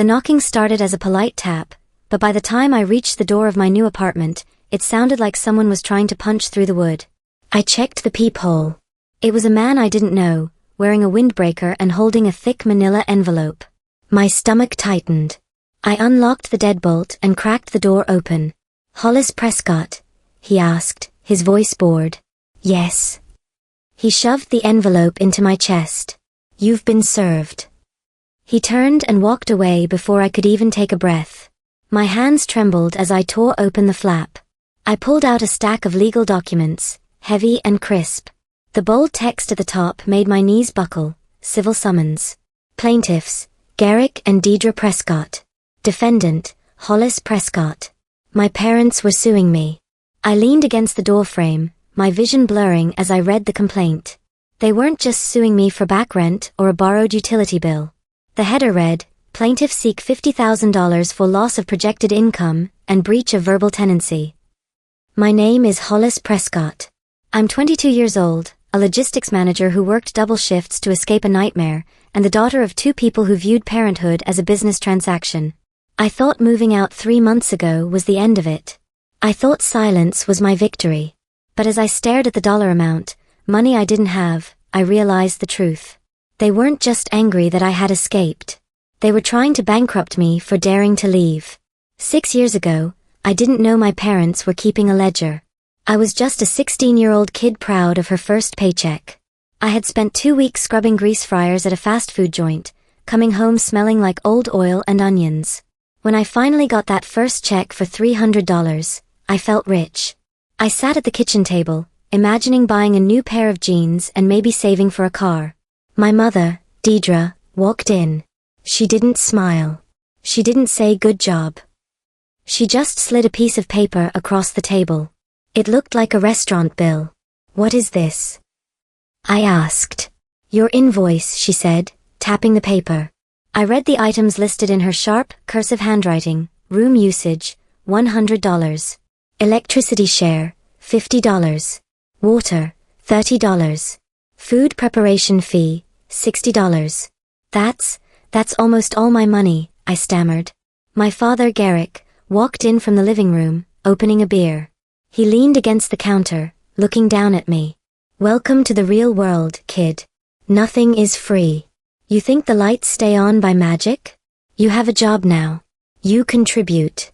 The knocking started as a polite tap, but by the time I reached the door of my new apartment, it sounded like someone was trying to punch through the wood. I checked the peephole. It was a man I didn't know, wearing a windbreaker and holding a thick manila envelope. My stomach tightened. I unlocked the deadbolt and cracked the door open. "Hollis Prescott?" he asked, his voice bored. "Yes." He shoved the envelope into my chest. "You've been served." He turned and walked away before I could even take a breath. My hands trembled as I tore open the flap. I pulled out a stack of legal documents, heavy and crisp. The bold text at the top made my knees buckle. Civil summons. Plaintiffs, Garrick and Deidre Prescott. Defendant, Hollis Prescott. My parents were suing me. I leaned against the doorframe, my vision blurring as I read the complaint. They weren't just suing me for back rent or a borrowed utility bill. The header read, "Plaintiffs seek $50,000 for loss of projected income and breach of verbal tenancy." My name is Hollis Prescott. I'm 22 years old, a logistics manager who worked double shifts to escape a nightmare, and the daughter of two people who viewed parenthood as a business transaction. I thought moving out 3 months ago was the end of it. I thought silence was my victory. But as I stared at the dollar amount, money I didn't have, I realized the truth. They weren't just angry that I had escaped. They were trying to bankrupt me for daring to leave. 6 years ago, I didn't know my parents were keeping a ledger. I was just a 16-year-old kid proud of her first paycheck. I had spent 2 weeks scrubbing grease fryers at a fast food joint, coming home smelling like old oil and onions. When I finally got that first check for $300, I felt rich. I sat at the kitchen table, imagining buying a new pair of jeans and maybe saving for a car. My mother, Deidre, walked in. She didn't smile. She didn't say good job. She just slid a piece of paper across the table. It looked like a restaurant bill. "What is this?" I asked. "Your invoice," she said, tapping the paper. I read the items listed in her sharp, cursive handwriting. Room usage, $100. Electricity share, $50. Water, $30. Food preparation fee, $60. That's almost all my money," I stammered. My father, Garrick, walked in from the living room, opening a beer. He leaned against the counter, looking down at me. "Welcome to the real world, kid. Nothing is free. You think the lights stay on by magic? You have a job now. You contribute."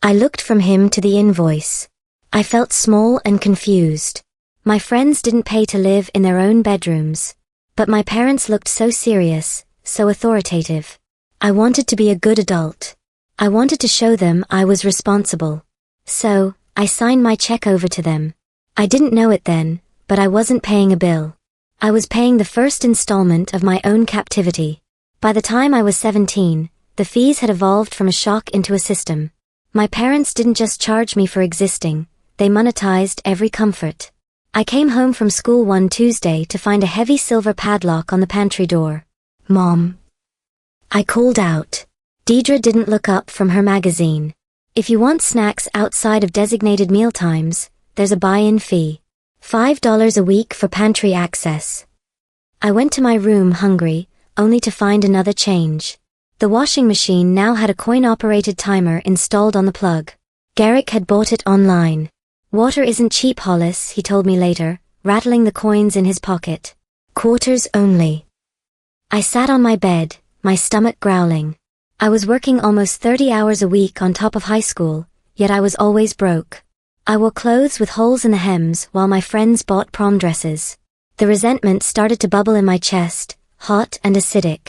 I looked from him to the invoice. I felt small and confused. My friends didn't pay to live in their own bedrooms. But my parents looked so serious, so authoritative. I wanted to be a good adult. I wanted to show them I was responsible. So, I signed my check over to them. I didn't know it then, but I wasn't paying a bill. I was paying the first installment of my own captivity. By the time I was 17, the fees had evolved from a shock into a system. My parents didn't just charge me for existing, they monetized every comfort. I came home from school one Tuesday to find a heavy silver padlock on the pantry door. "Mom." I called out. Deidre didn't look up from her magazine. "If you want snacks outside of designated mealtimes, there's a buy-in fee. $5 a week for pantry access." I went to my room hungry, only to find another change. The washing machine now had a coin-operated timer installed on the plug. Garrick had bought it online. "Water isn't cheap, Hollis," he told me later, rattling the coins in his pocket. "Quarters only." I sat on my bed, my stomach growling. I was working almost 30 hours a week on top of high school, yet I was always broke. I wore clothes with holes in the hems while my friends bought prom dresses. The resentment started to bubble in my chest, hot and acidic.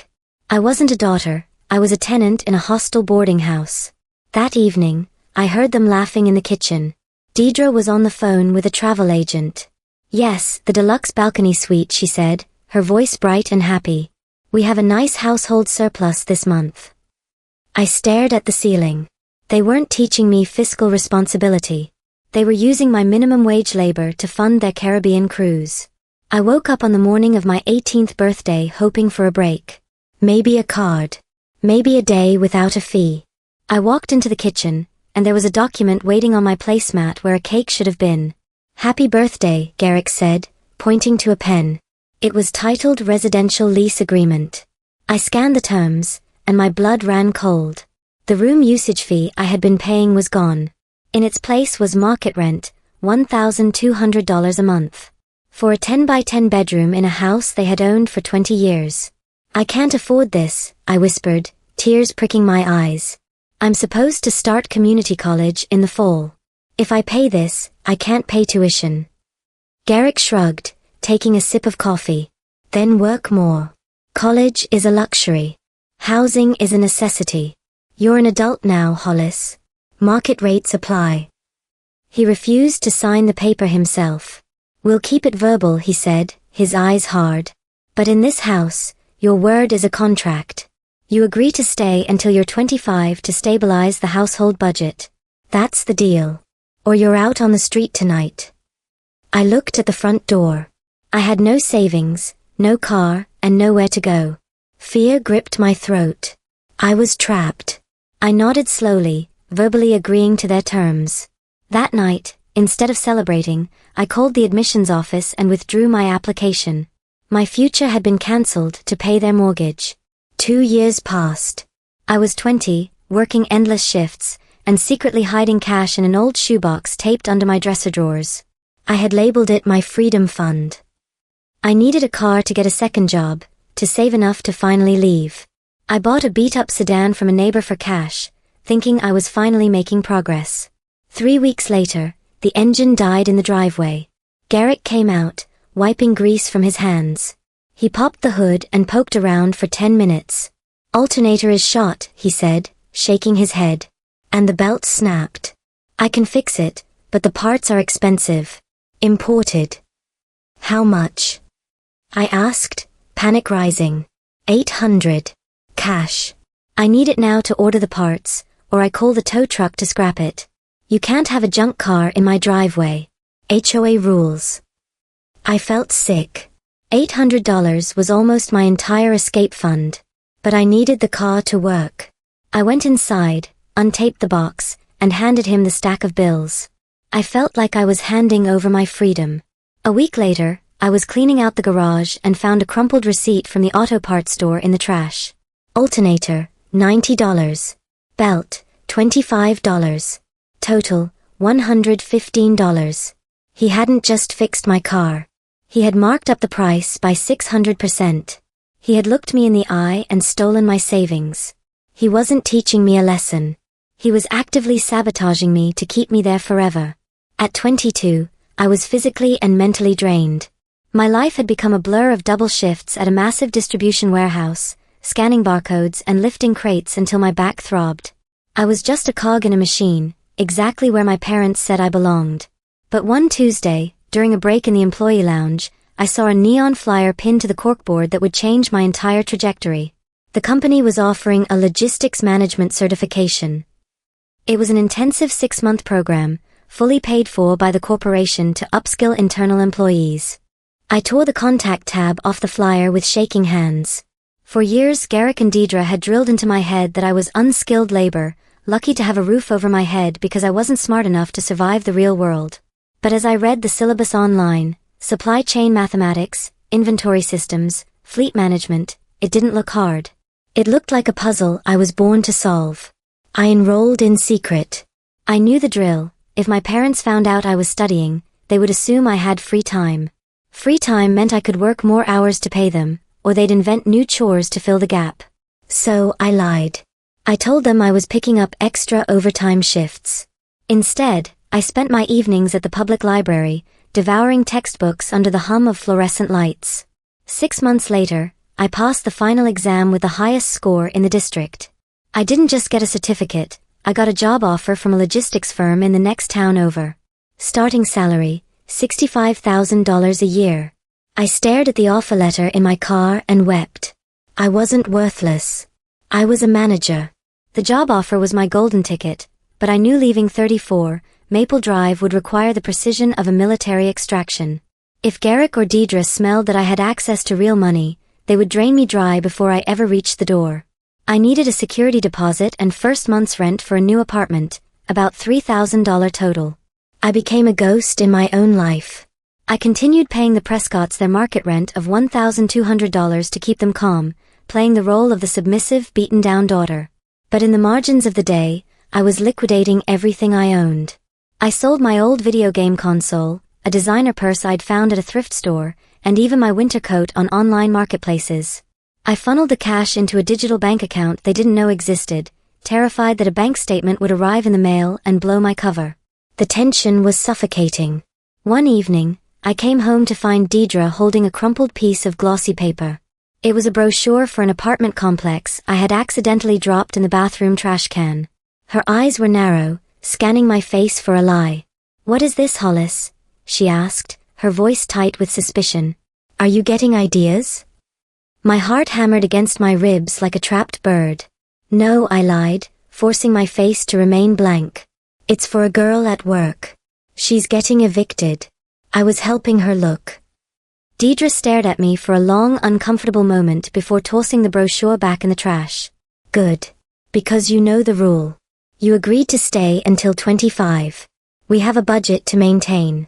I wasn't a daughter, I was a tenant in a hostel boarding house. That evening, I heard them laughing in the kitchen. Deidre was on the phone with a travel agent. "Yes, the deluxe balcony suite," she said, her voice bright and happy. "We have a nice household surplus this month." I stared at the ceiling. They weren't teaching me fiscal responsibility. They were using my minimum wage labor to fund their Caribbean cruise. I woke up on the morning of my 18th birthday hoping for a break. Maybe a card. Maybe a day without a fee. I walked into the kitchen, and there was a document waiting on my placemat where a cake should have been. "Happy birthday," Garrick said, pointing to a pen. It was titled Residential Lease Agreement. I scanned the terms, and my blood ran cold. The room usage fee I had been paying was gone. In its place was market rent, $1,200 a month. For a 10 by 10 bedroom in a house they had owned for 20 years. "I can't afford this," I whispered, tears pricking my eyes. "I'm supposed to start community college in the fall. If I pay this, I can't pay tuition." Garrick shrugged, taking a sip of coffee. "Then work more. College is a luxury. Housing is a necessity. You're an adult now, Hollis. Market rates apply." He refused to sign the paper himself. "We'll keep it verbal," he said, his eyes hard. "But in this house, your word is a contract. You agree to stay until you're 25 to stabilize the household budget. That's the deal. Or you're out on the street tonight." I looked at the front door. I had no savings, no car, and nowhere to go. Fear gripped my throat. I was trapped. I nodded slowly, verbally agreeing to their terms. That night, instead of celebrating, I called the admissions office and withdrew my application. My future had been cancelled to pay their mortgage. 2 years passed. I was 20, working endless shifts, and secretly hiding cash in an old shoebox taped under my dresser drawers. I had labeled it my freedom fund. I needed a car to get a second job, to save enough to finally leave. I bought a beat-up sedan from a neighbor for cash, thinking I was finally making progress. 3 weeks later, the engine died in the driveway. Garrick came out, wiping grease from his hands. He popped the hood and poked around for 10 minutes. "Alternator is shot," he said, shaking his head. "And the belt snapped. I can fix it, but the parts are expensive. Imported." "How much?" I asked, panic rising. $800. Cash. "I need it now to order the parts, or I call the tow truck to scrap it. You can't have a junk car in my driveway. HOA rules." I felt sick. $800 was almost my entire escape fund. But I needed the car to work. I went inside, untaped the box, and handed him the stack of bills. I felt like I was handing over my freedom. A week later, I was cleaning out the garage and found a crumpled receipt from the auto parts store in the trash. Alternator, $90. Belt, $25. Total, $115. He hadn't just fixed my car. He had marked up the price by 600%. He had looked me in the eye and stolen my savings. He wasn't teaching me a lesson. He was actively sabotaging me to keep me there forever. At 22, I was physically and mentally drained. My life had become a blur of double shifts at a massive distribution warehouse, scanning barcodes and lifting crates until my back throbbed. I was just a cog in a machine, exactly where my parents said I belonged. But one Tuesday, during a break in the employee lounge, I saw a neon flyer pinned to the corkboard that would change my entire trajectory. The company was offering a logistics management certification. It was an intensive 6-month program, fully paid for by the corporation to upskill internal employees. I tore the contact tab off the flyer with shaking hands. For years, Garrick and Deidre had drilled into my head that I was unskilled labor, lucky to have a roof over my head because I wasn't smart enough to survive the real world. But as I read the syllabus online, supply chain mathematics, inventory systems, fleet management, it didn't look hard. It looked like a puzzle I was born to solve. I enrolled in secret. I knew the drill. If my parents found out I was studying, they would assume I had free time. Free time meant I could work more hours to pay them, or they'd invent new chores to fill the gap. So I lied. I told them I was picking up extra overtime shifts. Instead, I spent my evenings at the public library, devouring textbooks under the hum of fluorescent lights. 6 months later, I passed the final exam with the highest score in the district. I didn't just get a certificate, I got a job offer from a logistics firm in the next town over. Starting salary, $65,000 a year. I stared at the offer letter in my car and wept. I wasn't worthless. I was a manager. The job offer was my golden ticket, but I knew leaving 34 Maple Drive would require the precision of a military extraction. If Garrick or Deidre smelled that I had access to real money, they would drain me dry before I ever reached the door. I needed a security deposit and first month's rent for a new apartment, about $3,000 total. I became a ghost in my own life. I continued paying the Prescotts their market rent of $1,200 to keep them calm, playing the role of the submissive, beaten-down daughter. But in the margins of the day, I was liquidating everything I owned. I sold my old video game console, a designer purse I'd found at a thrift store, and even my winter coat on online marketplaces. I funneled the cash into a digital bank account they didn't know existed, terrified that a bank statement would arrive in the mail and blow my cover. The tension was suffocating. One evening, I came home to find Deidre holding a crumpled piece of glossy paper. It was a brochure for an apartment complex I had accidentally dropped in the bathroom trash can. Her eyes were narrow, scanning my face for a lie. "What is this, Hollis?" she asked, her voice tight with suspicion. "Are you getting ideas?" My heart hammered against my ribs like a trapped bird. "No," I lied, forcing my face to remain blank. "It's for a girl at work. She's getting evicted." I was helping her look. Deidre stared at me for a long, uncomfortable moment before tossing the brochure back in the trash. "Good. Because you know the rule. You agreed to stay until 25. We have a budget to maintain."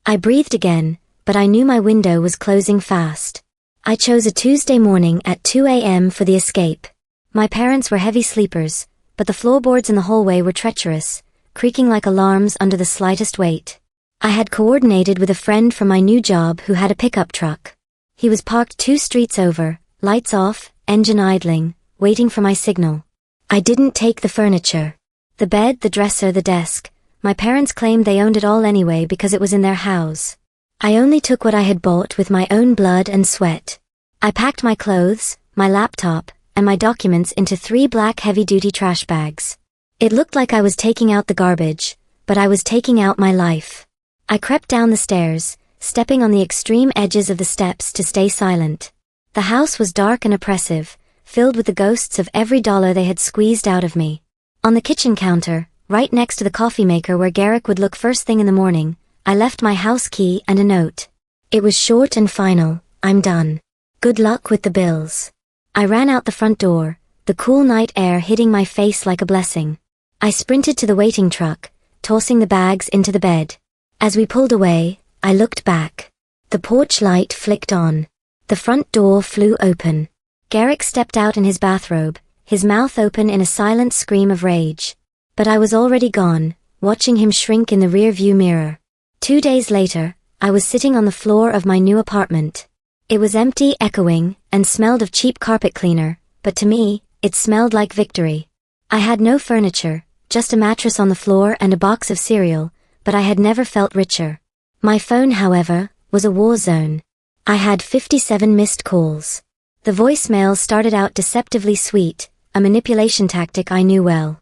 I breathed again, but I knew my window was closing fast. I chose a Tuesday morning at 2 a.m. for the escape. My parents were heavy sleepers, but the floorboards in the hallway were treacherous, creaking like alarms under the slightest weight. I had coordinated with a friend from my new job who had a pickup truck. He was parked 2 streets over, lights off, engine idling, waiting for my signal. I didn't take the furniture. The bed, the dresser, the desk. My parents claimed they owned it all anyway because it was in their house. I only took what I had bought with my own blood and sweat. I packed my clothes, my laptop, and my documents into 3 black heavy-duty trash bags. It looked like I was taking out the garbage, but I was taking out my life. I crept down the stairs, stepping on the extreme edges of the steps to stay silent. The house was dark and oppressive, filled with the ghosts of every dollar they had squeezed out of me. On the kitchen counter, right next to the coffee maker where Garrick would look first thing in the morning, I left my house key and a note. It was short and final: "I'm done. Good luck with the bills." I ran out the front door, the cool night air hitting my face like a blessing. I sprinted to the waiting truck, tossing the bags into the bed. As we pulled away, I looked back. The porch light flicked on. The front door flew open. Garrick stepped out in his bathrobe, his mouth open in a silent scream of rage. But I was already gone, watching him shrink in the rear-view mirror. 2 days later, I was sitting on the floor of my new apartment. It was empty, echoing, and smelled of cheap carpet cleaner, but to me, it smelled like victory. I had no furniture, just a mattress on the floor and a box of cereal, but I had never felt richer. My phone, however, was a war zone. I had 57 missed calls. The voicemail started out deceptively sweet, a manipulation tactic I knew well.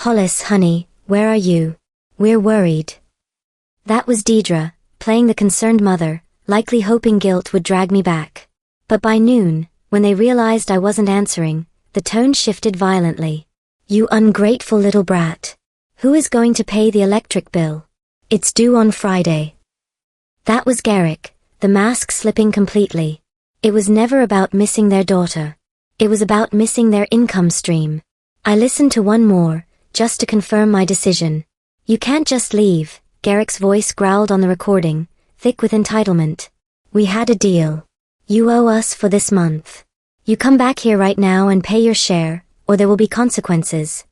"Hollis, honey, where are you? We're worried." That was Deidre, playing the concerned mother, likely hoping guilt would drag me back. But by noon, when they realized I wasn't answering, the tone shifted violently. "You ungrateful little brat. Who is going to pay the electric bill? It's due on Friday." That was Garrick, the mask slipping completely. It was never about missing their daughter. It was about missing their income stream. I listened to one more, just to confirm my decision. "You can't just leave," Garrick's voice growled on the recording, thick with entitlement. "We had a deal. You owe us for this month. You come back here right now and pay your share, or there will be consequences."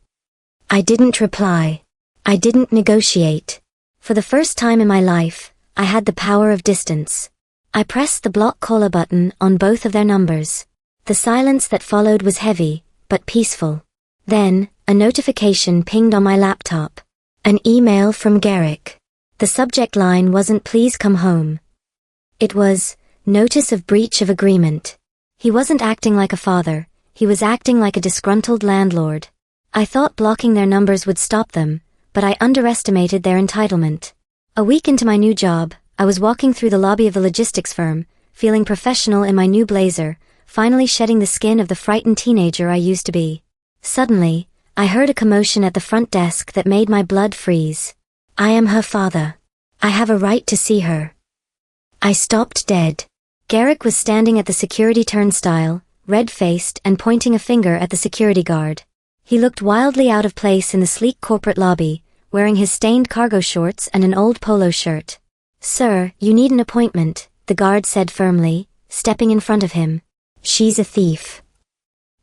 I didn't reply. I didn't negotiate. For the first time in my life, I had the power of distance. I pressed the block caller button on both of their numbers. The silence that followed was heavy, but peaceful. Then, a notification pinged on my laptop. An email from Garrick. The subject line wasn't "Please come home." It was, "Notice of breach of agreement." He wasn't acting like a father, he was acting like a disgruntled landlord. I thought blocking their numbers would stop them, but I underestimated their entitlement. A week into my new job, I was walking through the lobby of the logistics firm, feeling professional in my new blazer, finally shedding the skin of the frightened teenager I used to be. Suddenly, I heard a commotion at the front desk that made my blood freeze. "I am her father. I have a right to see her." I stopped dead. Garrick was standing at the security turnstile, red-faced and pointing a finger at the security guard. He looked wildly out of place in the sleek corporate lobby, wearing his stained cargo shorts and an old polo shirt. "Sir, you need an appointment," the guard said firmly, stepping in front of him. "She's a thief."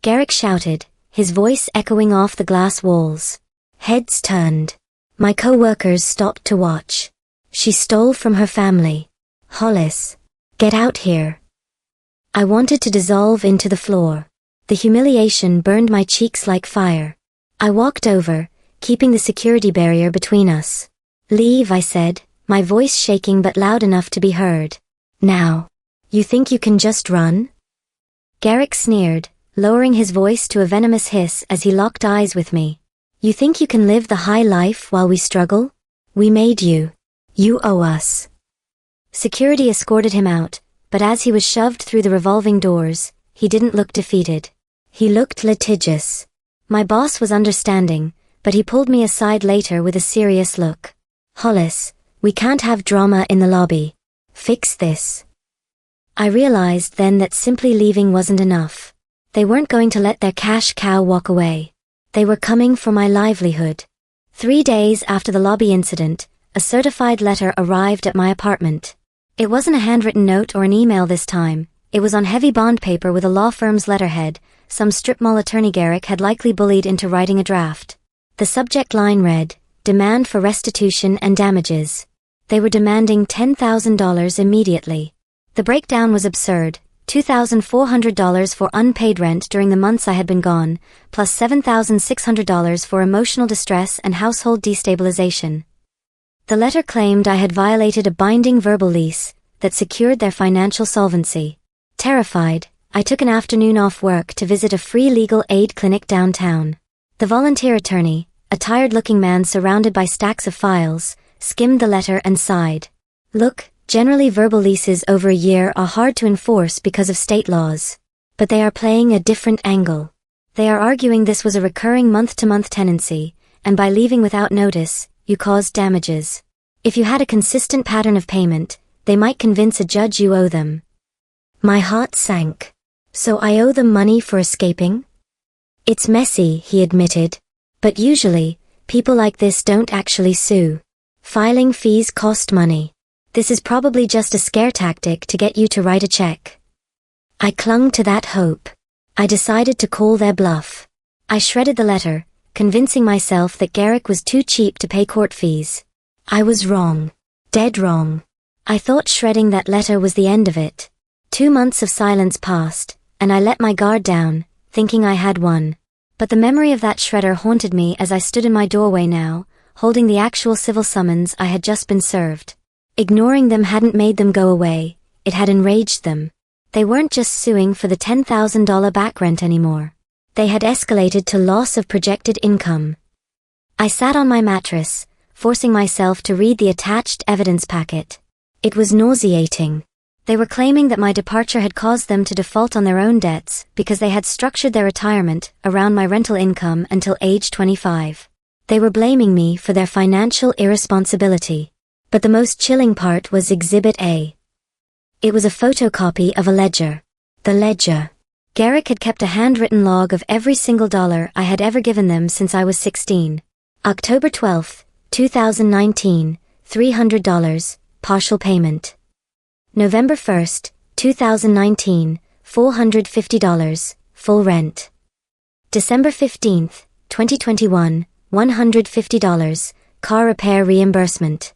Garrick shouted, his voice echoing off the glass walls. Heads turned. My co-workers stopped to watch. She stole from her family. Hollis, get out here. I wanted to dissolve into the floor. The humiliation burned my cheeks like fire. I walked over, keeping the security barrier between us. Leave, I said, my voice shaking but loud enough to be heard. Now. You think you can just run? Garrick sneered, lowering his voice to a venomous hiss as he locked eyes with me. You think you can live the high life while we struggle? We made you. You owe us. Security escorted him out, but as he was shoved through the revolving doors, he didn't look defeated. He looked litigious. My boss was understanding, but he pulled me aside later with a serious look. Hollis, we can't have drama in the lobby. Fix this. I realized then that simply leaving wasn't enough. They weren't going to let their cash cow walk away. They were coming for my livelihood. 3 days after the lobby incident, a certified letter arrived at my apartment. It wasn't a handwritten note or an email this time. It was on heavy bond paper with a law firm's letterhead. Some strip mall attorney Garrick had likely bullied into writing a draft. The subject line read, "Demand for restitution and damages." They were demanding $10,000 immediately. The breakdown was absurd. $2,400 for unpaid rent during the months I had been gone, plus $7,600 for emotional distress and household destabilization. The letter claimed I had violated a binding verbal lease that secured their financial solvency. Terrified, I took an afternoon off work to visit a free legal aid clinic downtown. The volunteer attorney, a tired-looking man surrounded by stacks of files, skimmed the letter and sighed. Look, generally verbal leases over a year are hard to enforce because of state laws. But they are playing a different angle. They are arguing this was a recurring month-to-month tenancy, and by leaving without notice, you caused damages. If you had a consistent pattern of payment, they might convince a judge you owe them. My heart sank. So I owe them money for escaping? It's messy, he admitted. But usually, people like this don't actually sue. Filing fees cost money. This is probably just a scare tactic to get you to write a check. I clung to that hope. I decided to call their bluff. I shredded the letter, convincing myself that Garrick was too cheap to pay court fees. I was wrong. Dead wrong. I thought shredding that letter was the end of it. 2 months of silence passed, and I let my guard down, thinking I had won. But the memory of that shredder haunted me as I stood in my doorway now, holding the actual civil summons I had just been served. Ignoring them hadn't made them go away, it had enraged them. They weren't just suing for the $10,000 back rent anymore. They had escalated to loss of projected income. I sat on my mattress, forcing myself to read the attached evidence packet. It was nauseating. They were claiming that my departure had caused them to default on their own debts because they had structured their retirement around my rental income until age 25. They were blaming me for their financial irresponsibility. But the most chilling part was Exhibit A. It was a photocopy of a ledger. The ledger. Garrick had kept a handwritten log of every single dollar I had ever given them since I was 16. October 12, 2019, $300, partial payment. November 1st, 2019, $450, full rent. December 15th, 2021, $150, car repair reimbursement.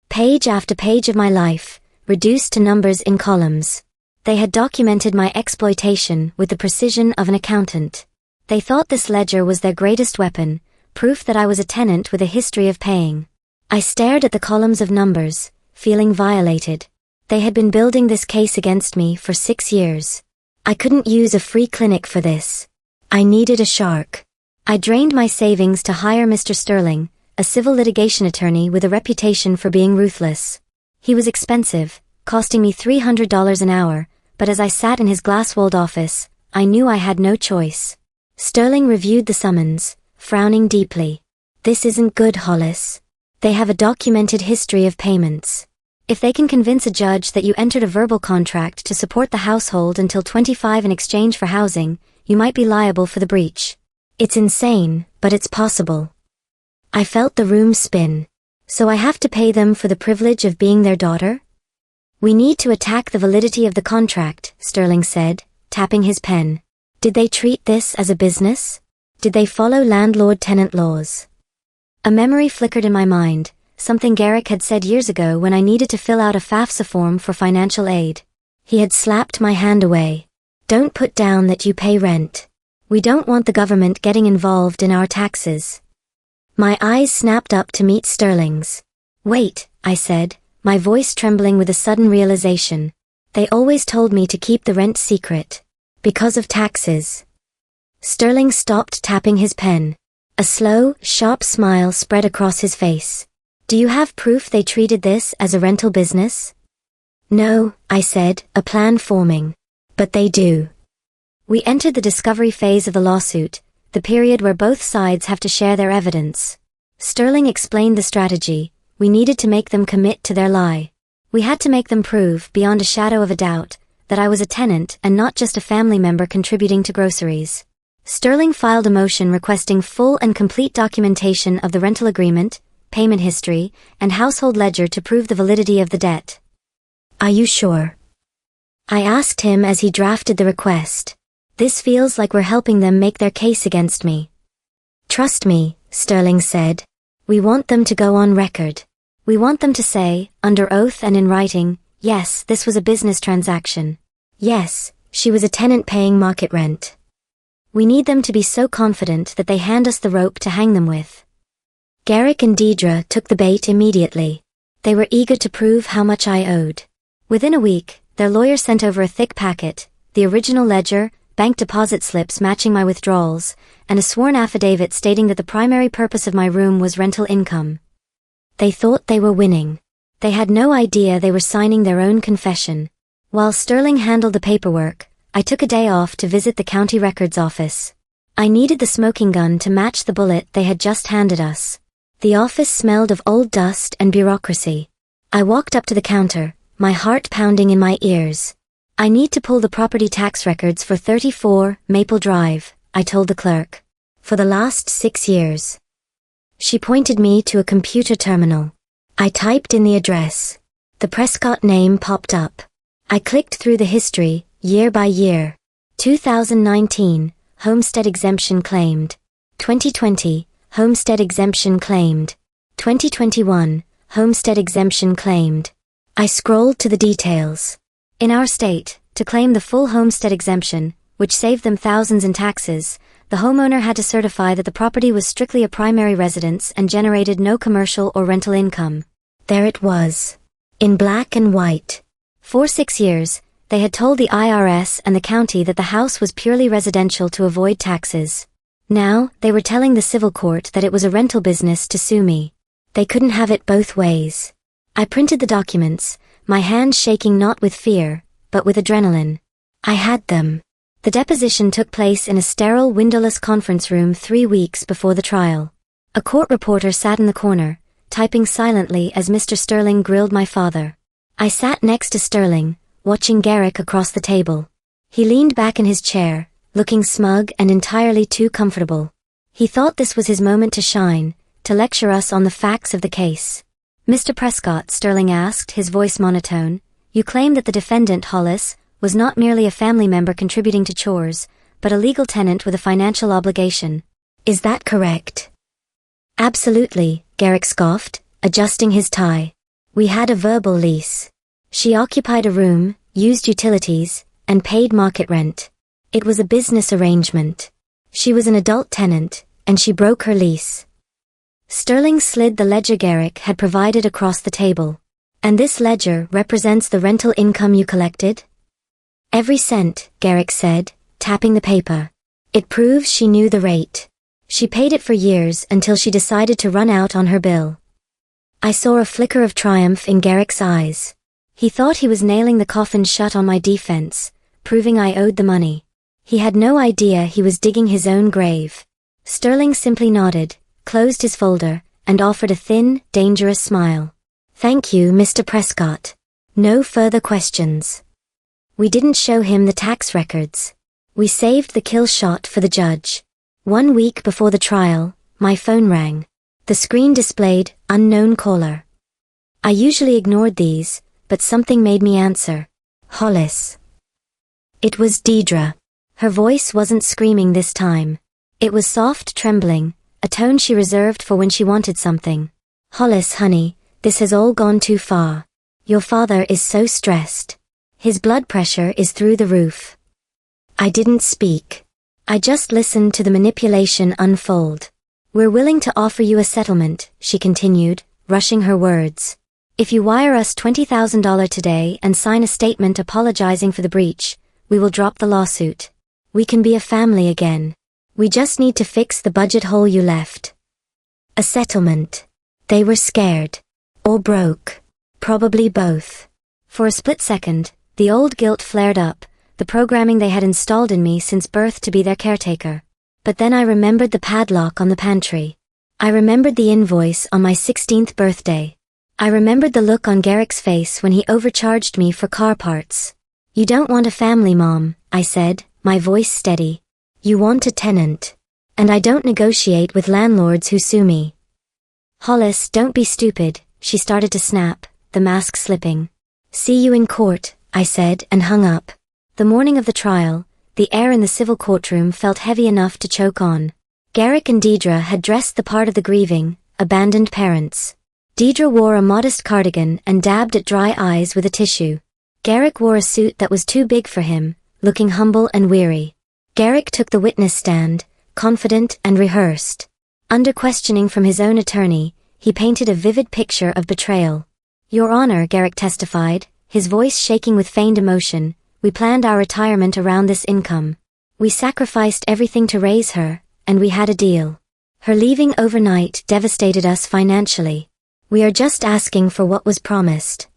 Page after page of my life, reduced to numbers in columns. They had documented my exploitation with the precision of an accountant. They thought this ledger was their greatest weapon, proof that I was a tenant with a history of paying. I stared at the columns of numbers, feeling violated. They had been building this case against me for 6 years. I couldn't use a free clinic for this. I needed a shark. I drained my savings to hire Mr. Sterling, a civil litigation attorney with a reputation for being ruthless. He was expensive, costing me $300 an hour, but as I sat in his glass-walled office, I knew I had no choice. Sterling reviewed the summons, frowning deeply. This isn't good, Hollis. They have a documented history of payments. If they can convince a judge that you entered a verbal contract to support the household until 25 in exchange for housing, you might be liable for the breach. It's insane, but it's possible. I felt the room spin. So I have to pay them for the privilege of being their daughter? We need to attack the validity of the contract, Sterling said, tapping his pen. Did they treat this as a business? Did they follow landlord-tenant laws? A memory flickered in my mind, something Garrick had said years ago when I needed to fill out a FAFSA form for financial aid. He had slapped my hand away. Don't put down that you pay rent. We don't want the government getting involved in our taxes. My eyes snapped up to meet Sterling's. Wait, I said, my voice trembling with a sudden realization. They always told me to keep the rent secret. Because of taxes. Sterling stopped tapping his pen. A slow, sharp smile spread across his face. Do you have proof they treated this as a rental business? No, I said, a plan forming. But they do. We entered the discovery phase of the lawsuit, the period where both sides have to share their evidence. Sterling explained the strategy. We needed to make them commit to their lie. We had to make them prove, beyond a shadow of a doubt, that I was a tenant and not just a family member contributing to groceries. Sterling filed a motion requesting full and complete documentation of the rental agreement, payment history, and household ledger to prove the validity of the debt. Are you sure? I asked him as he drafted the request. This feels like we're helping them make their case against me. Trust me, Sterling said. We want them to go on record. We want them to say, under oath and in writing, yes, this was a business transaction. Yes, she was a tenant paying market rent. We need them to be so confident that they hand us the rope to hang them with. Garrick and Deidre took the bait immediately. They were eager to prove how much I owed. Within a week, their lawyer sent over a thick packet, the original ledger, bank deposit slips matching my withdrawals, and a sworn affidavit stating that the primary purpose of my room was rental income. They thought they were winning. They had no idea they were signing their own confession. While Sterling handled the paperwork, I took a day off to visit the county records office. I needed the smoking gun to match the bullet they had just handed us. The office smelled of old dust and bureaucracy. I walked up to the counter, my heart pounding in my ears. I need to pull the property tax records for 34 Maple Drive, I told the clerk. For the last 6 years. She pointed me to a computer terminal. I typed in the address. The Prescott name popped up. I clicked through the history, year by year. 2019, homestead exemption claimed. 2020, homestead exemption claimed. 2021, homestead exemption claimed. I scrolled to the details. In our state, to claim the full homestead exemption, which saved them thousands in taxes, the homeowner had to certify that the property was strictly a primary residence and generated no commercial or rental income. There it was. In black and white. For 6 years, they had told the IRS and the county that the house was purely residential to avoid taxes. Now, they were telling the civil court that it was a rental business to sue me. They couldn't have it both ways. I printed the documents, my hands shaking not with fear, but with adrenaline. I had them. The deposition took place in a sterile windowless conference room 3 weeks before the trial. A court reporter sat in the corner, typing silently as Mr. Sterling grilled my father. I sat next to Sterling, watching Garrick across the table. He leaned back in his chair, looking smug and entirely too comfortable. He thought this was his moment to shine, to lecture us on the facts of the case. Mr. Prescott, Sterling asked, his voice monotone, you claim that the defendant, Hollis, was not merely a family member contributing to chores, but a legal tenant with a financial obligation. Is that correct? Absolutely, Garrick scoffed, adjusting his tie. We had a verbal lease. She occupied a room, used utilities, and paid market rent. It was a business arrangement. She was an adult tenant, and she broke her lease. Sterling slid the ledger Garrick had provided across the table. And this ledger represents the rental income you collected? Every cent, Garrick said, tapping the paper. It proves she knew the rate. She paid it for years until she decided to run out on her bill. I saw a flicker of triumph in Garrick's eyes. He thought he was nailing the coffin shut on my defense, proving I owed the money. He had no idea he was digging his own grave. Sterling simply nodded, closed his folder, and offered a thin, dangerous smile. Thank you, Mr. Prescott. No further questions. We didn't show him the tax records. We saved the kill shot for the judge. 1 week before the trial, my phone rang. The screen displayed, unknown caller. I usually ignored these, but something made me answer. Hollis. It was Deidre. Her voice wasn't screaming this time. It was soft trembling, a tone she reserved for when she wanted something. Hollis, honey, this has all gone too far. Your father is so stressed. His blood pressure is through the roof. I didn't speak. I just listened to the manipulation unfold. We're willing to offer you a settlement, she continued, rushing her words. If you wire us $20,000 today and sign a statement apologizing for the breach, we will drop the lawsuit. We can be a family again. We just need to fix the budget hole you left. A settlement. They were scared. Or broke. Probably both. For a split second, the old guilt flared up, the programming they had installed in me since birth to be their caretaker. But then I remembered the padlock on the pantry. I remembered the invoice on my 16th birthday. I remembered the look on Garrick's face when he overcharged me for car parts. You don't want a family, Mom, I said, my voice steady. You want a tenant. And I don't negotiate with landlords who sue me. Hollis, don't be stupid, she started to snap, the mask slipping. See you in court, I said and hung up. The morning of the trial, the air in the civil courtroom felt heavy enough to choke on. Garrick and Deidre had dressed the part of the grieving, abandoned parents. Deidre wore a modest cardigan and dabbed at dry eyes with a tissue. Garrick wore a suit that was too big for him, looking humble and weary. Garrick took the witness stand, confident and rehearsed. Under questioning from his own attorney, he painted a vivid picture of betrayal. Your Honor, Garrick testified, his voice shaking with feigned emotion, we planned our retirement around this income. We sacrificed everything to raise her, and we had a deal. Her leaving overnight devastated us financially. We are just asking for what was promised.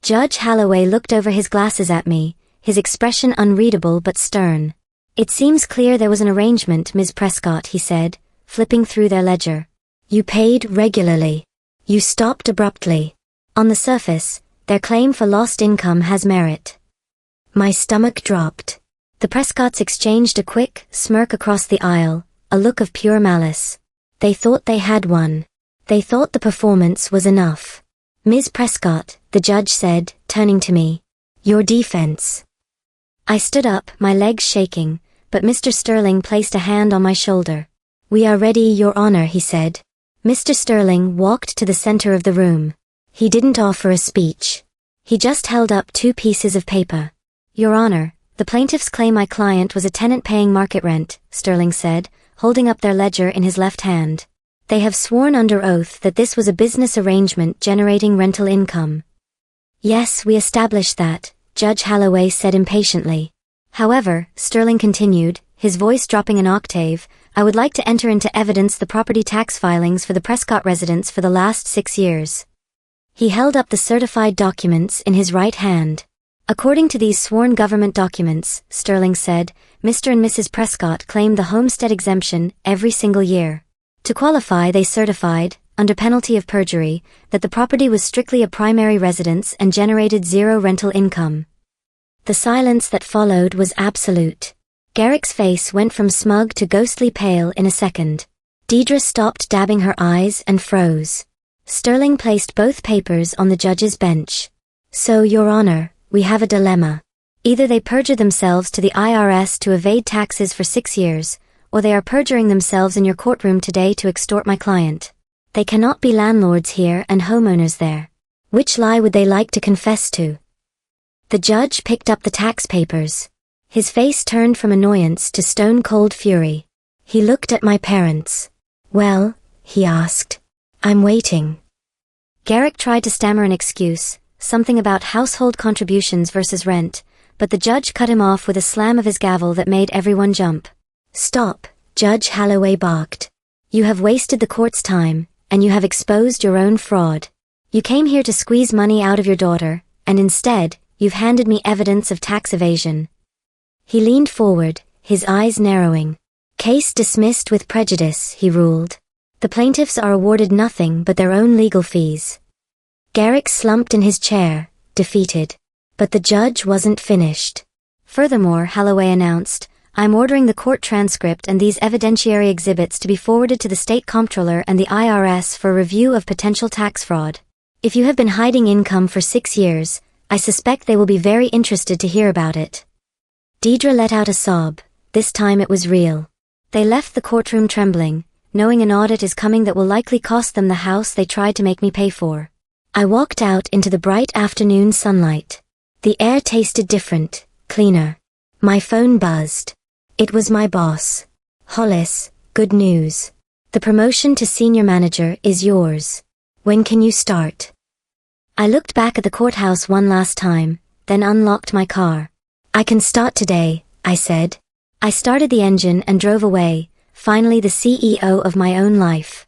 Judge Holloway looked over his glasses at me, his expression unreadable but stern. It seems clear there was an arrangement, Ms. Prescott, he said, flipping through their ledger. You paid regularly. You stopped abruptly. On the surface, their claim for lost income has merit. My stomach dropped. The Prescotts exchanged a quick smirk across the aisle, a look of pure malice. They thought they had won. They thought the performance was enough. Ms. Prescott, the judge said, turning to me. Your defense. I stood up, my legs shaking, but Mr. Sterling placed a hand on my shoulder. We are ready, Your Honor, he said. Mr. Sterling walked to the center of the room. He didn't offer a speech. He just held up 2 pieces of paper. Your Honor, the plaintiffs claim my client was a tenant paying market rent, Sterling said, holding up their ledger in his left hand. They have sworn under oath that this was a business arrangement generating rental income. Yes, we established that, Judge Holloway said impatiently. However, Sterling continued, his voice dropping an octave, I would like to enter into evidence the property tax filings for the Prescott residence for the last 6 years. He held up the certified documents in his right hand. According to these sworn government documents, Sterling said, Mr. and Mrs. Prescott claimed the homestead exemption every single year. To qualify, they certified, under penalty of perjury, that the property was strictly a primary residence and generated 0 rental income. The silence that followed was absolute. Garrick's face went from smug to ghostly pale in a second. Deidre stopped dabbing her eyes and froze. Sterling placed both papers on the judge's bench. So, Your Honor, we have a dilemma. Either they perjure themselves to the IRS to evade taxes for 6 years, or they are perjuring themselves in your courtroom today to extort my client. They cannot be landlords here and homeowners there. Which lie would they like to confess to? The judge picked up the tax papers. His face turned from annoyance to stone-cold fury. He looked at my parents. Well, he asked. I'm waiting. Garrick tried to stammer an excuse, something about household contributions versus rent, but the judge cut him off with a slam of his gavel that made everyone jump. Stop, Judge Holloway barked. You have wasted the court's time, and you have exposed your own fraud. You came here to squeeze money out of your daughter, and instead, you've handed me evidence of tax evasion. He leaned forward, his eyes narrowing. Case dismissed with prejudice, he ruled. The plaintiffs are awarded nothing but their own legal fees. Garrick slumped in his chair, defeated. But the judge wasn't finished. Furthermore, Holloway announced, I'm ordering the court transcript and these evidentiary exhibits to be forwarded to the state comptroller and the IRS for review of potential tax fraud. If you have been hiding income for 6 years, I suspect they will be very interested to hear about it. Deidre let out a sob. This time it was real. They left the courtroom trembling, knowing an audit is coming that will likely cost them the house they tried to make me pay for. I walked out into the bright afternoon sunlight. The air tasted different, cleaner. My phone buzzed. It was my boss. Hollis, good news. The promotion to senior manager is yours. When can you start? I looked back at the courthouse one last time, then unlocked my car. I can start today, I said. I started the engine and drove away, finally the CEO of my own life.